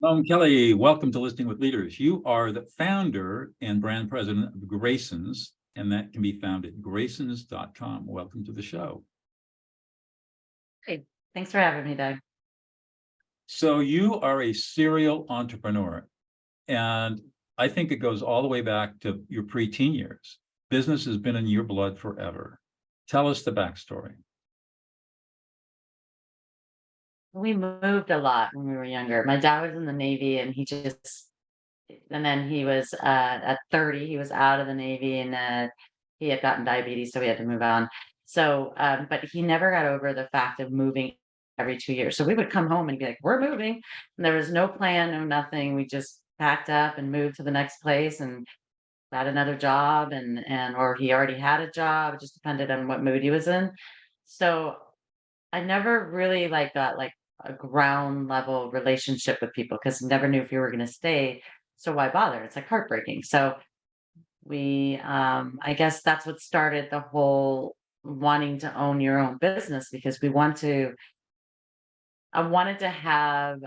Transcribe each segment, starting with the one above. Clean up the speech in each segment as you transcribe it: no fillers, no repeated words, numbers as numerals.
Simone Kelly, welcome to Listening with Leaders. You are the founder and brand president of Graysons, and that can be found at graysons.com. Welcome to the show. Hey, thanks for having me, Doug. So you are a serial entrepreneur, and I think it goes all the way back to your preteen years. Business has been in your blood forever. Tell us the backstory. We moved a lot when we were younger. My dad was in the Navy and and then he was at 30, he was out of the Navy and he had gotten diabetes, so we had to move on. So, but he never got over the fact of moving every 2 years. So we would come home and be like, we're moving. And there was no plan, no nothing. We just packed up and moved to the next place and got another job or he already had a job. It just depended on what mood he was in. So I never really got a ground level relationship with people because never knew if you were going to stay. So why bother? It's like heartbreaking. So I guess that's what started the whole wanting to own your own business because I wanted to have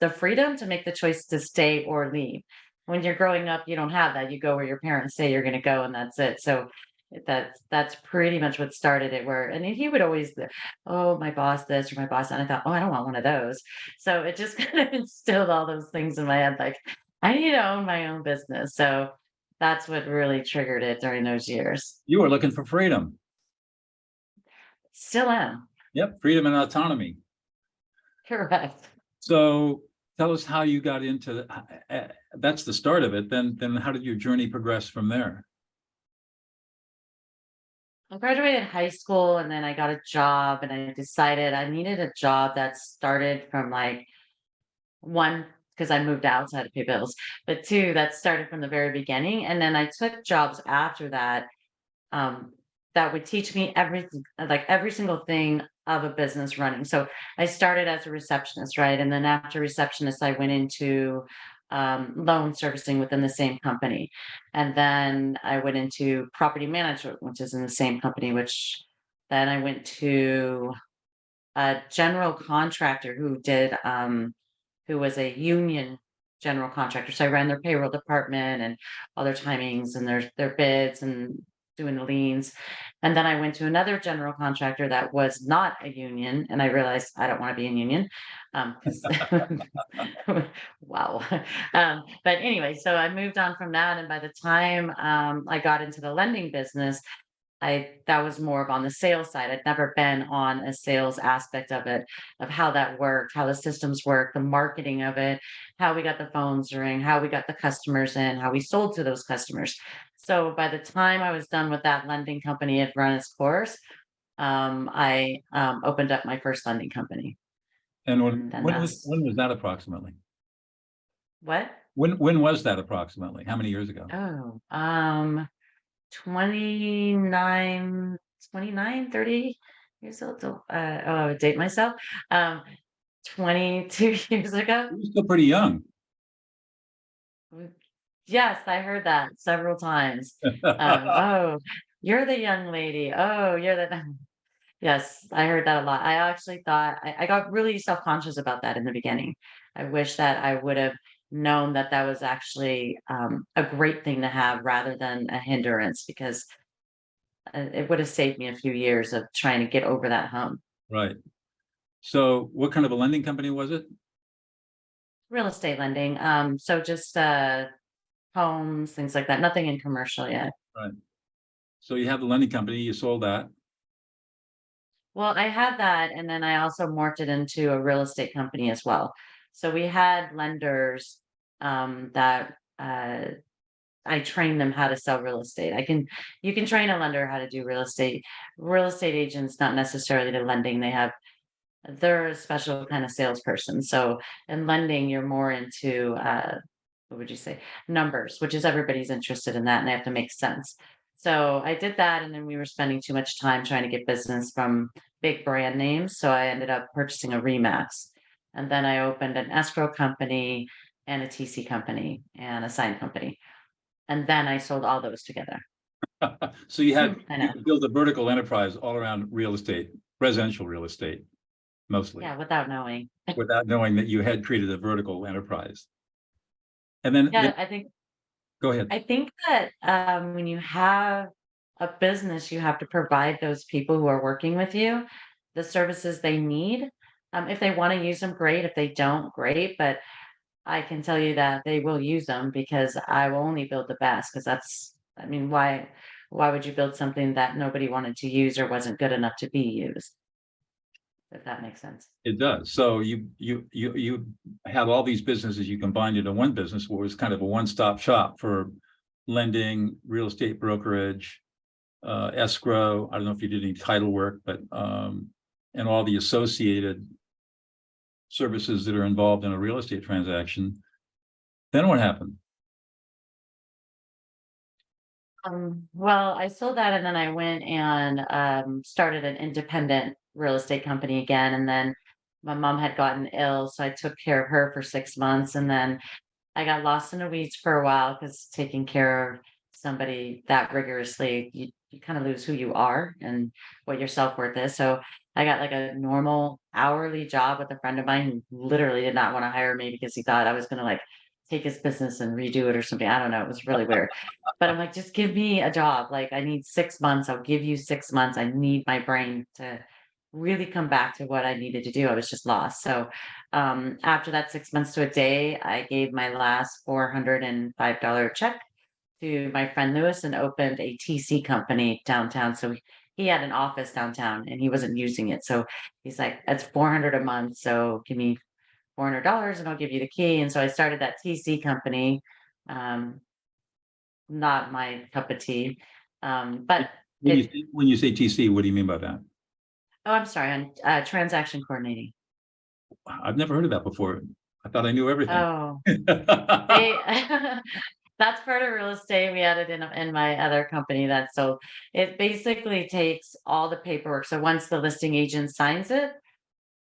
the freedom to make the choice to stay or leave. When you're growing up, you don't have that. You go where your parents say you're going to go, and that's it. So that's pretty much what started it. And he would always, oh, my boss this or my boss that. And I thought, oh, I don't want one of those. So it just kind of instilled all those things in my head, like I need to own my own business. So that's what really triggered it during those years. You are looking for freedom. Still am. Yep, freedom and autonomy. Correct. So tell us how you got into that's the start of it. Then how did your journey progress from there? I graduated high school and then I got a job and I decided I needed a job that started from one, because I moved out, so I had to pay bills, but two, that started from the very beginning. And then I took jobs after that um, that would teach me everything, like every single thing of a business running. So I started as a receptionist, right? And then after receptionist, I went into loan servicing within the same company. And then I went into property management, which is in the same company, which then I went to a general contractor who was a union general contractor. So I ran their payroll department and all their timings and their bids and doing the liens. And then I went to another general contractor that was not a union, and I realized I don't want to be in union. 'Cause wow. But anyway, so I moved on from that, and by the time I got into the lending business, that was more of on the sales side. I'd never been on a sales aspect of it, of how that worked, how the systems work, the marketing of it, how we got the phones ring, how we got the customers in, how we sold to those customers. So by the time I was done with that lending company, it run its course. I opened up my first lending company, And and then that's when was that approximately? what? When was that approximately? How many years ago? Oh, 29, 29, 30 years old. So, I would date myself. 22 years ago. You're still pretty young. Yes, I heard that several times. Oh, you're the young lady. Oh, you're the. Yes, I heard that a lot. I actually thought I got really self-conscious about that in the beginning. I wish that I would have known that that was actually a great thing to have rather than a hindrance because it would have saved me a few years of trying to get over that hump. Right. So what kind of a lending company was it? Real estate lending. So just homes, things like that. Nothing in commercial yet. Right. So you have the lending company, you sold that. Well, I had that, and then I also morphed it into a real estate company as well. So we had lenders that I trained them how to sell real estate. You can train a lender how to do real estate. Real estate agents, not necessarily to lending. They're a special kind of salesperson. So in lending, you're more into what would you say, numbers, which is everybody's interested in that, and they have to make sense. So I did that, and then we were spending too much time trying to get business from big brand names. So I ended up purchasing a Remax, and then I opened an escrow company and a TC company and a sign company, and then I sold all those together. So I know. you built a vertical enterprise all around real estate, residential real estate. mostly, Yeah, without knowing. without knowing that you had created a vertical enterprise. And then Yeah, go ahead. I think that when you have a business, you have to provide those people who are working with you the services they need. If they want to use them, great. If they don't, great. But I can tell you that they will use them because I will only build the best. Because that's, I mean, why would you build something that nobody wanted to use or wasn't good enough to be used? If that makes sense. It does. So you have all these businesses you combined into one business, where it's kind of a one-stop shop for lending, real estate brokerage, escrow. I don't know if you did any title work, but and all the associated services that are involved in a real estate transaction. Then what happened? Well, I sold that and then I went and started an independent real estate company again. And then my mom had gotten ill, so I took care of her for 6 months. And then I got lost in the weeds for a while because taking care of somebody that rigorously, you kind of lose who you are and what your self-worth is. So I got like a normal hourly job with a friend of mine who literally did not want to hire me because he thought I was going to like take his business and redo it or something. I don't know. It was really weird. But I'm like, just give me a job. Like, I need 6 months. I'll give you 6 months. I need my brain to really come back to what I needed to do. I was just lost. So after that 6 months to a day, I gave my last $405 check to my friend Lewis and opened a TC company downtown. So he had an office downtown and he wasn't using it. So he's like, that's 400 a month. So give me $400 and I'll give you the key. And so I started that TC company. Um, not my cup of tea. But it, When you say TC, what do you mean by that? oh, I'm sorry, on transaction coordinating. I've never heard of that before. I thought I knew everything. Oh, they that's part of real estate. We had it in my other company that so it basically takes all the paperwork. So once the listing agent signs it,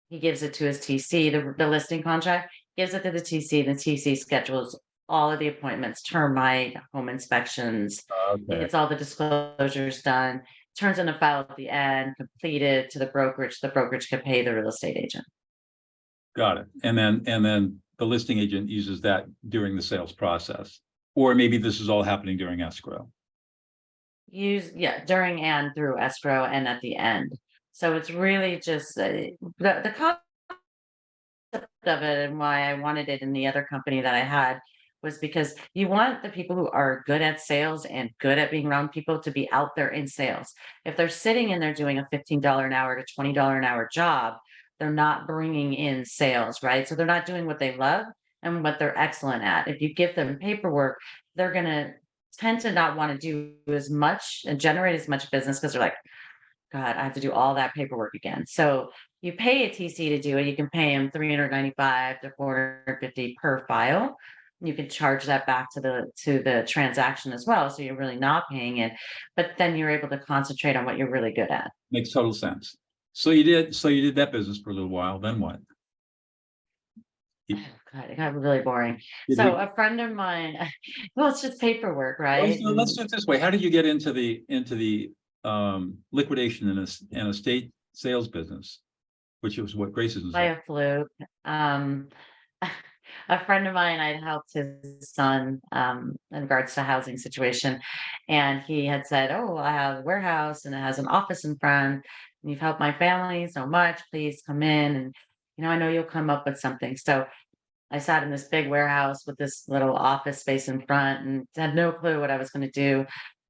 he gives it to his TC, the listing contract, gives it to the TC, and the TC schedules all of the appointments, termite, home inspections, Okay, gets all the disclosures done, turns in a file at the end, completed to the brokerage. The brokerage can pay the real estate agent. got it. And then the listing agent uses that during the sales process, or maybe this is all happening during escrow. Use yeah, during and through escrow and at the end. So it's really just the concept of it and why I wanted it in the other company that I had was because you want the people who are good at sales and good at being around people to be out there in sales. If they're sitting and they're doing a $15 an hour to $20 an hour job, they're not bringing in sales, right? So they're not doing what they love and what they're excellent at. If you give them paperwork, they're going to tend to not want to do as much and generate as much business because they're like, God, I have to do all that paperwork again. So you pay a TC to do it. You can pay him 395 to 450 per file. You can charge that back to the transaction as well. So you're really not paying it, but then you're able to concentrate on what you're really good at. Makes total sense. So you did that business for a little while. Then what? Oh, God, it got really boring. Did So you, a friend of mine, well, it's just paperwork, well, right? so let's do it this way. How did you get into the liquidation and estate sales business, which was what Grace's was By like? a fluke. Um, a friend of mine, I'd helped his son in regards to housing situation, and he had said, "Oh, I have a warehouse and it has an office in front. And you've helped my family so much. Please come in, and I know you'll come up with something." So I sat in this big warehouse with this little office space in front, and had no clue what I was going to do.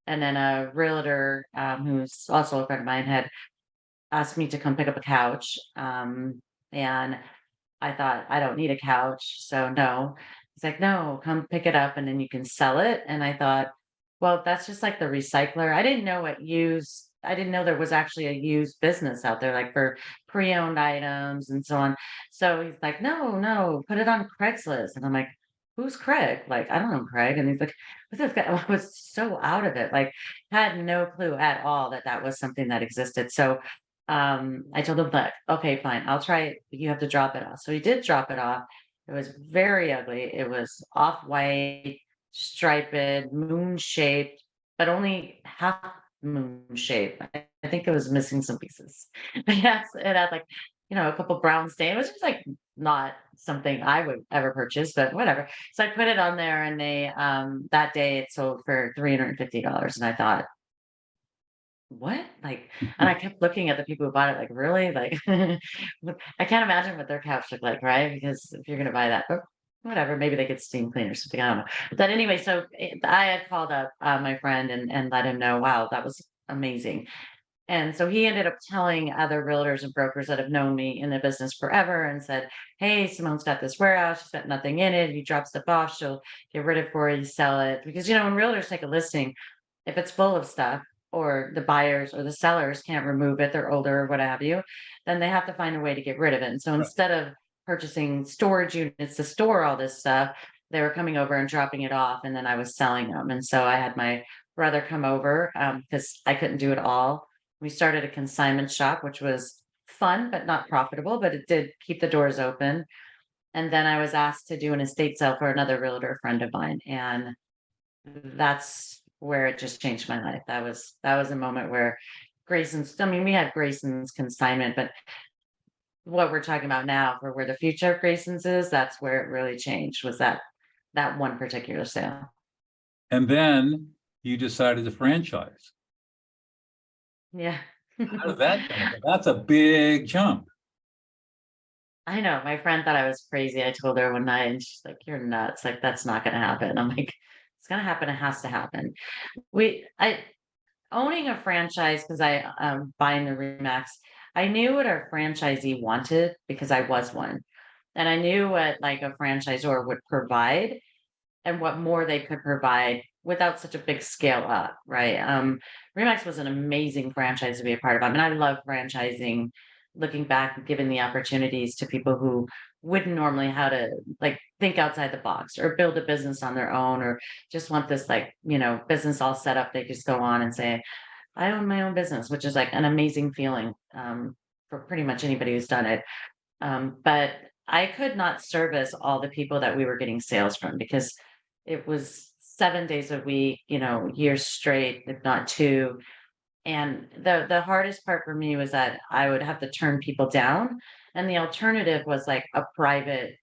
And then a realtor, who's also a friend of mine, had asked me to come pick up a couch. And I thought, I don't need a couch. So no. He's like, no, come pick it up and then you can sell it. And I thought, well, that's just like the recycler. I didn't know there was actually a used business out there, like for pre-owned items and so on. So he's like, no, no, put it on Craigslist. And I'm like, who's Craig? Like, I don't know Craig. And he's like, what's this guy? I was so out of it. Like, had no clue at all that that was something that existed. So I told him, look, okay, fine, I'll try it. But you have to drop it off. So he did drop it off. It was very ugly. It was off-white, striped, moon shaped, but only half moon shape. I think it was missing some pieces. But yes, it had like a couple brown stain. It was just like not something I would ever purchase, but whatever. So I put it on there, and they that day it sold for $350, and I thought, what? Like, and I kept looking at the people who bought it, like, really? Like, I can't imagine what their couch looked like, right? Because if you're gonna buy that, but whatever, maybe they could steam clean or something. I don't know. But anyway, so I had called up my friend and let him know, wow, that was amazing. And so he ended up telling other realtors and brokers that have known me in the business forever and said, hey, Simone's got this warehouse. She's got nothing in it. You drop stuff off, she'll get rid of it for you, sell it. Because, when realtors take a listing, if it's full of stuff or the buyers or the sellers can't remove it, they're older or what have you, then they have to find a way to get rid of it. And so Right. instead of purchasing storage units to store all this stuff, they were coming over and dropping it off. And then I was selling them. And so I had my brother come over because I couldn't do it all. We started a consignment shop, which was fun, but not profitable, but it did keep the doors open. And then I was asked to do an estate sale for another realtor friend of mine. And that's where it just changed my life. That was a moment where Grayson's, I mean, we had Grayson's consignment, but what we're talking about now for where the future of Grayson's is, that's where it really changed, was that one particular sale. And then you decided to franchise. Yeah. How did that come about? That's a big jump. I know. My friend thought I was crazy. I told her one night, and she's like, "You're nuts. Like, that's not gonna happen." I'm like, "It's gonna happen. It has to happen." I owning a franchise, because I buying the Remax, I knew what our franchisee wanted because I was one. And I knew what like a franchisor would provide and what more they could provide without such a big scale up, right? Remax was an amazing franchise to be a part of. I mean, I love franchising, looking back and giving the opportunities to people who wouldn't normally how to like think outside the box or build a business on their own or just want this like, business all set up. They just go on and say, I own my own business, which is like an amazing feeling for pretty much anybody who's done it. But I could not service all the people that we were getting sales from because it was 7 days a week, years straight, if not two. And the hardest part for me was that I would have to turn people down. And the alternative was like a private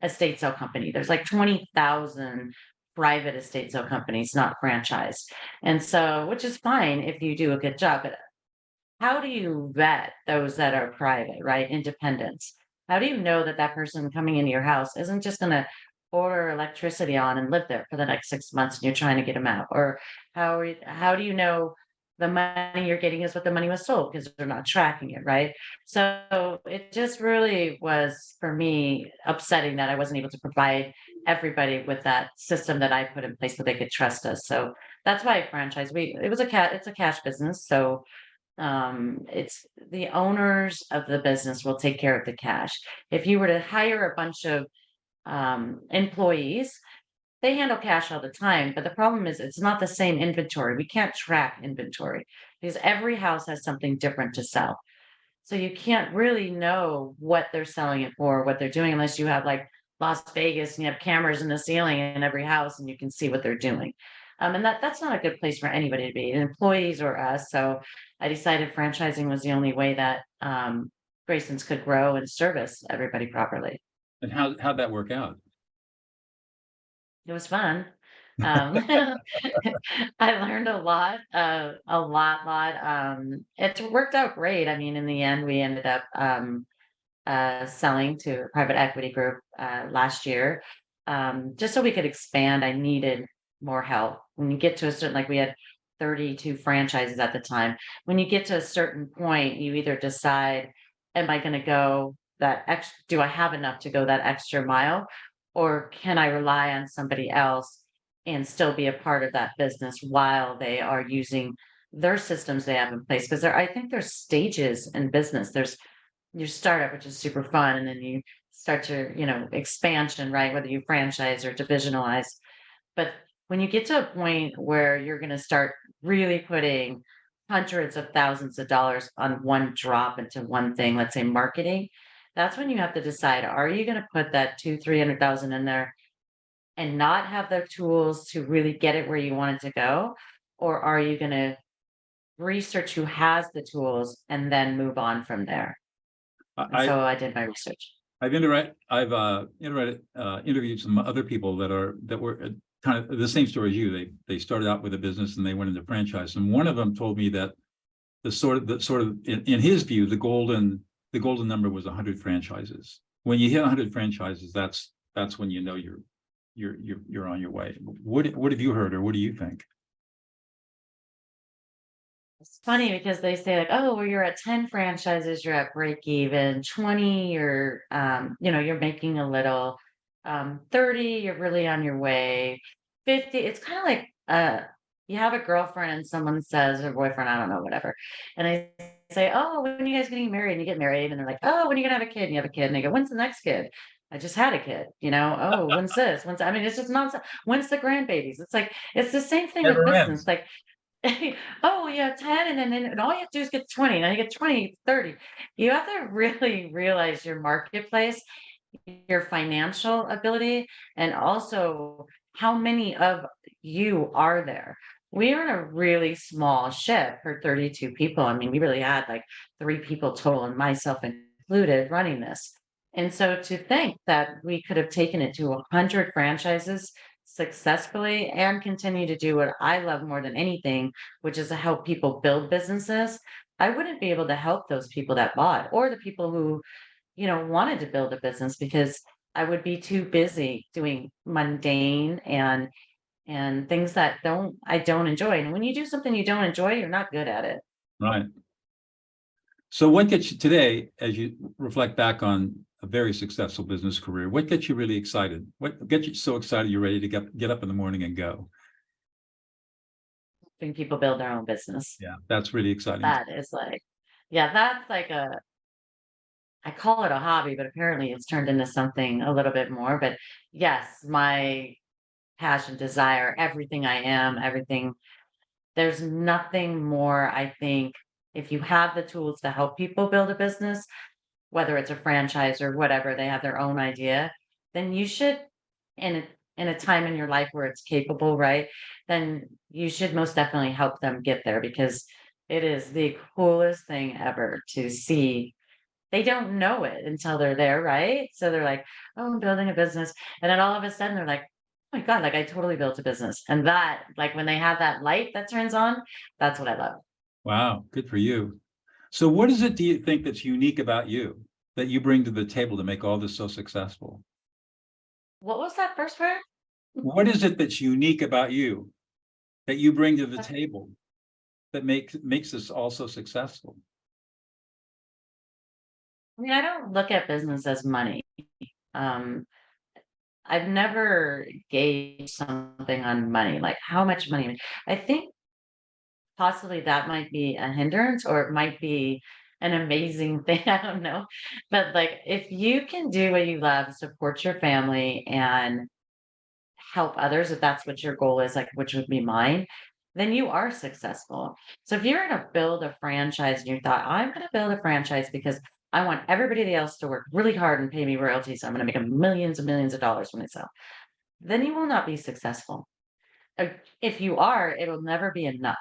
estate sale company. There's like 20,000 private estate sale companies, not franchised. And so, which is fine if you do a good job, but how do you vet those that are private, right? Independents. How do you know that that person coming into your house isn't just going to order electricity on and live there for the next 6 months and you're trying to get them out? Or how do you know the money you're getting is what the money was sold because they're not tracking it, right? So it just really was for me upsetting that I wasn't able to provide everybody with that system that I put in place so they could trust us. So that's why I franchise. It's a cash business. So it's the owners of the business will take care of the cash. If you were to hire a bunch of employees, they handle cash all the time, but the problem is it's not the same inventory. We can't track inventory because every house has something different to sell. So you can't really know what they're selling it for, what they're doing, unless you have like Las Vegas and you have cameras in the ceiling in every house and you can see what they're doing. And that's not a good place for anybody to be, employees or us. So I decided franchising was the only way that Grayson's could grow and service everybody properly. And how'd that work out? It was fun. Um, I learned a lot. It worked out great. I mean, in the end, we ended up selling to a private equity group last year. Just so we could expand, I needed more help. When you get to a certain, like we had 32 franchises at the time. When you get to a certain point, you either decide, am I going to go do I have enough to go that extra mile? Or can I rely on somebody else and still be a part of that business while they are using their systems they have in place? Because I think there's stages in business. There's your startup, which is super fun, and then you start your, expansion, right? Whether you franchise or divisionalize. But when you get to a point where you're going to start really putting hundreds of thousands of dollars on one drop into one thing, let's say marketing, that's when you have to decide, are you going to put that 300,000 in there and not have the tools to really get it where you want it to go? Or are you going to research who has the tools and then move on from there? And I, so I did my research. interviewed some other people that were kind of the same story as you. They started out with a business and they went into franchise. And one of them told me that in his view, the golden number was 100 franchises. When you hit 100 franchises, that's when you know you're on your way. What have you heard, or what do you think? It's funny because they say like, oh, well, you're at 10 franchises, you're at break even, 20, you're making a little, 30, you're really on your way. 50, it's kind of like you have a girlfriend and someone says, or boyfriend, I don't know, whatever. And I say, oh, when are you guys getting married? And you get married, and they're like, oh, when are you gonna have a kid? And you have a kid, and they go, when's the next kid? I just had a kid, oh, when's this? I mean, it's just nonsense. When's the grandbabies? It's like, it's the same thing with Never business. ends. Like, oh, you have 10, and all you have to do is get 20. Now you get 20, 30. You have to really realize your marketplace, your financial ability, and also how many of you are there. We are in a really small ship for 32 people. I mean, we really had like 3 people total, and myself included, running this. And so to think that we could have taken it to 100 franchises successfully and continue to do what I love more than anything, which is to help people build businesses, I wouldn't be able to help those people that bought, or the people who, wanted to build a business, because I would be too busy doing mundane and things that I don't enjoy. And when you do something you don't enjoy, you're not good at it. Right. So what gets you today, as you reflect back on a very successful business career, what gets you really excited? What gets you so excited you're ready to get up in the morning and go? When people build their own business. Yeah, that's really exciting. That is like, yeah, that's like I call it a hobby, but apparently it's turned into something a little bit more. But yes, my passion, desire, everything I am, everything, there's nothing more, I think, if you have the tools to help people build a business, whether it's a franchise or whatever, they have their own idea, then you should, in a time in your life where it's capable, right? Then you should most definitely help them get there, because it is the coolest thing ever to see. They don't know it until they're there, right? So they're like, oh, I'm building a business. And then all of a sudden they're like, oh my God, like I totally built a business. And that, like when they have that light that turns on, that's what I love. Wow, good for you. So what is it, do you think, that's unique about you that you bring to the table to make all this so successful? What was that first part? What is it that's unique about you that you bring to the I table that makes this all so successful? mean, I don't look at business as money. Um, I've never gauged something on money, like how much money. I think possibly that might be a hindrance, or it might be an amazing thing. I don't know. But like if you can do what you love, support your family and help others, if that's what your goal is, like which would be mine, then you are successful. So if you're gonna build a franchise and you thought, I'm gonna build a franchise because I want everybody else to work really hard and pay me royalties, so I'm gonna make millions and millions of dollars when I sell, then you will not be successful. If you are, it'll never be enough.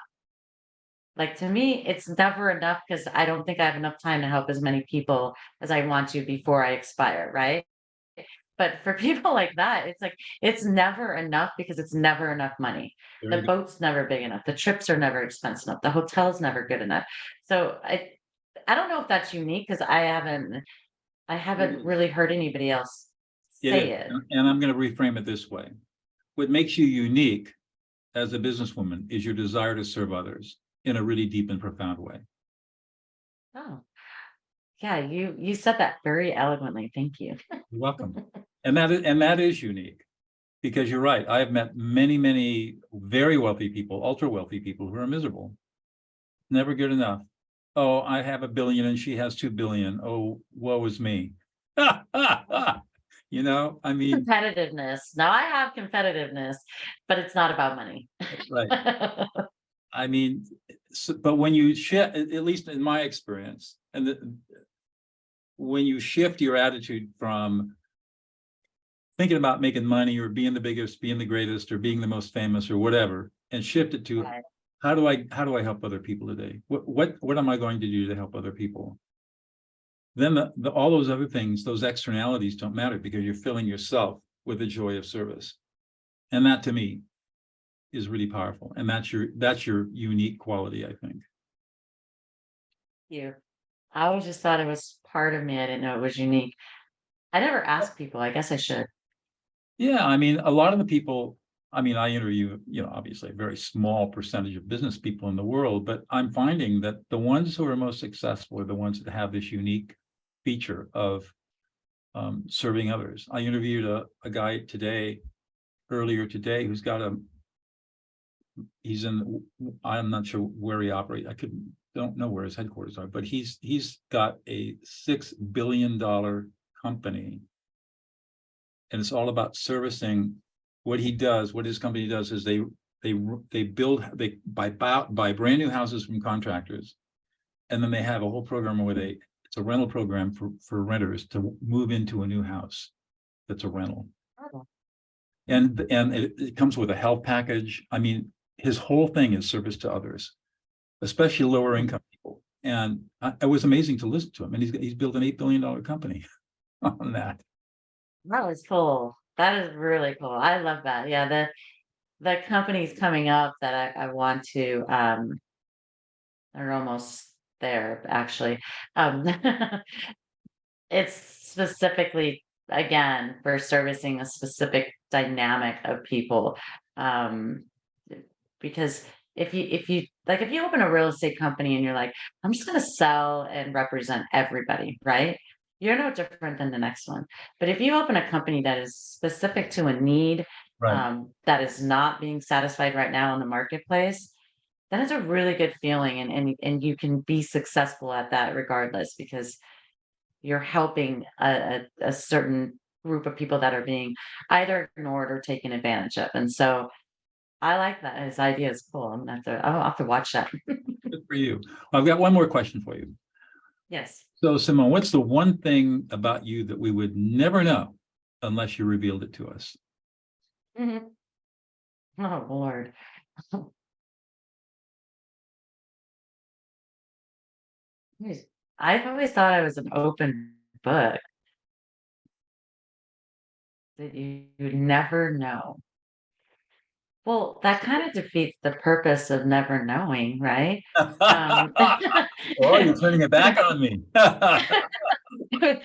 Like to me, it's never enough because I don't think I have enough time to help as many people as I want to before I expire, right? But for people like that, it's like it's never enough because it's never enough money. Very The good. boat's never big enough. The trips are never expensive enough. The hotel's never good enough. So I don't know if that's unique because I haven't really heard anybody else It is. say it. And I'm going to reframe it this way. What makes you unique as a businesswoman is your desire to serve others in a really deep and profound way. Oh, yeah, you said that very eloquently. Thank you. You're welcome. And that is unique, because you're right. I have met many, many very wealthy people, ultra wealthy people who are miserable. Never good enough. Oh, I have 1 billion and she has 2 billion. Oh, woe is me. I mean, Competitiveness. Now I have competitiveness, but it's not about money. right. I mean, but when you shift, at least in my experience, when you shift your attitude from thinking about making money or being the biggest, being the greatest, or being the most famous or whatever, and shift it to Right. how do I help other people today? What am I going to do to help other people? then all those other things, those externalities don't matter because you're filling yourself with the joy of service. And that to me is really powerful. And that's your unique quality, I think. You. I always just thought it was part of me. I didn't know it was unique. I never asked people. I guess I should. Yeah, I mean, a lot of the people, I mean, I interview, obviously a very small percentage of business people in the world, but I'm finding that the ones who are most successful are the ones that have this unique feature of serving others. I interviewed a guy earlier today, who's got I'm not sure where he operates. Don't know where his headquarters are, but he's got a $6 billion company. And it's all about servicing. What his company does is they buy brand new houses from contractors. And then they have a whole program where it's a rental program for renters to move into a new house that's a rental. Oh, And it comes with a health package. I mean, his whole thing is service to others, especially lower income people. And it was amazing to listen to him. And he's built an $8 billion company on that. that was cool. That is really cool. I love that. Yeah, the companies coming up that I want to are almost there actually. Um it's specifically again for servicing a specific dynamic of people. Um because if you open a real estate company and you're like, I'm just going to sell and represent everybody, right? You're no different than the next one. But if you open a company that is specific to a need Right. that is not being satisfied right now in the marketplace, then it's a really good feeling, and you can be successful at that regardless because you're helping a certain group of people that are being either ignored or taken advantage of. And so I like that. His idea is cool. I'll have to watch that. Good for you. I've got one more question for you. Yes. So, Simone, what's the one thing about you that we would never know unless you revealed it to us? Mhm. Oh Lord. Jeez. I've always thought I was an open book that you would never know. Well, that kind of defeats the purpose of never knowing, right? Um, Oh, you're turning it back on me. I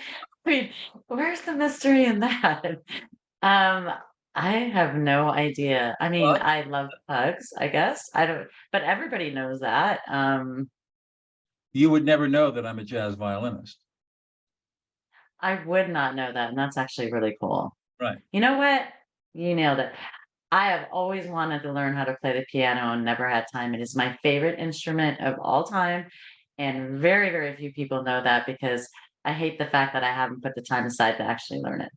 mean, where's the mystery in that? Um, I have no idea. I mean, Well, I love pugs, I guess. I don't, but everybody knows that. you would never know that I'm a jazz violinist. I would not know that, and that's actually really cool. Right. You know what? You nailed it. I have always wanted to learn how to play the piano and never had time. It is my favorite instrument of all time. And very, very few people know that because I hate the fact that I haven't put the time aside to actually learn it.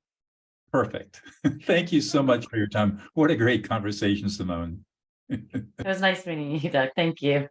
Perfect. Thank you so much for your time. What a great conversation, Simone. It was nice meeting you, Doug. Thank you.